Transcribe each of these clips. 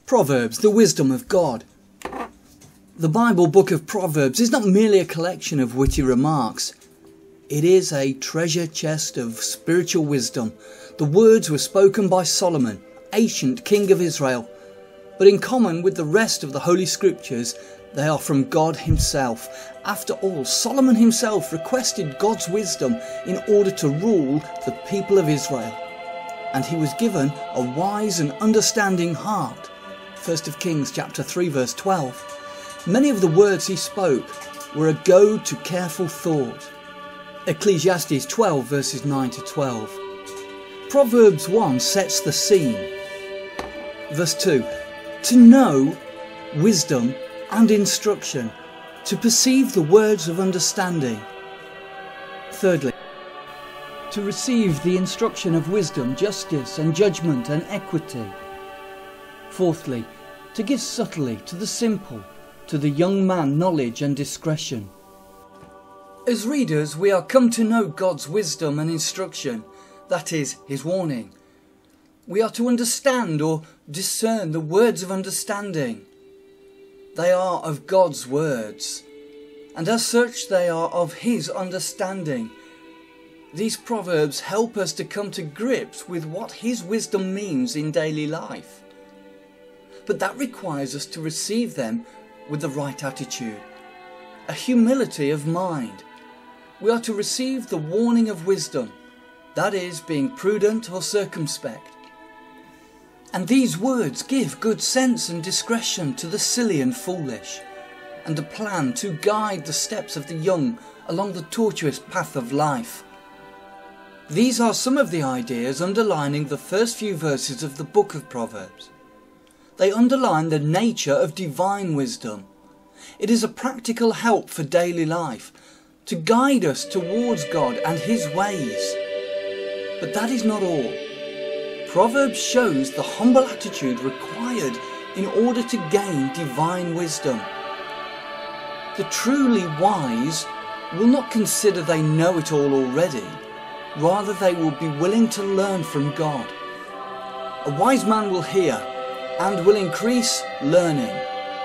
Proverbs, the wisdom of God. The Bible book of Proverbs is not merely a collection of witty remarks. It is a treasure chest of spiritual wisdom. The words were spoken by Solomon, ancient king of Israel. But in common with the rest of the Holy Scriptures, they are from God himself. After all, Solomon himself requested God's wisdom in order to rule the people of Israel. And he was given a wise and understanding heart. 1 Kings chapter 3 verse 12. Many of the words he spoke were a goad to careful thought. Ecclesiastes 12 verses 9 to 12. Proverbs 1 sets the scene. Verse 2. To know wisdom and instruction, to perceive the words of understanding. Thirdly, to receive the instruction of wisdom, justice and judgment and equity. Fourthly, to give subtly to the simple, to the young man knowledge and discretion. As readers, we are come to know God's wisdom and instruction, that is, his warning. We are to understand or discern the words of understanding. They are of God's words, and as such they are of his understanding. These proverbs help us to come to grips with what his wisdom means in daily life. But that requires us to receive them with the right attitude, a humility of mind. We are to receive the warning of wisdom, that is, being prudent or circumspect. And these words give good sense and discretion to the silly and foolish, and a plan to guide the steps of the young along the tortuous path of life. These are some of the ideas underlining the first few verses of the book of Proverbs. They underline the nature of divine wisdom. It is a practical help for daily life, to guide us towards God and his ways. But that is not all. Proverbs shows the humble attitude required in order to gain divine wisdom. The truly wise will not consider they know it all already. Rather, they will be willing to learn from God. A wise man will hear and will increase learning.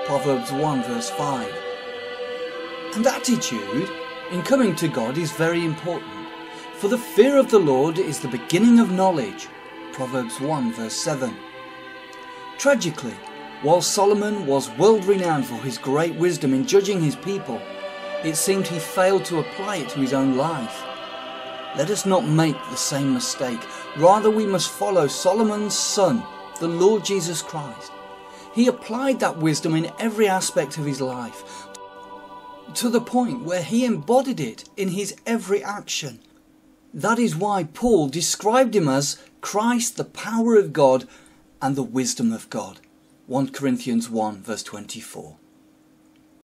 Proverbs 1 verse 5. And attitude in coming to God is very important. For the fear of the Lord is the beginning of knowledge. Proverbs 1 verse 7. Tragically, while Solomon was world-renowned for his great wisdom in judging his people, it seemed he failed to apply it to his own life. Let us not make the same mistake. Rather, we must follow Solomon's son, the Lord Jesus Christ. He applied that wisdom in every aspect of his life, to the point where he embodied it in his every action. That is why Paul described him as Christ, the power of God and the wisdom of God. 1 Corinthians 1 verse 24.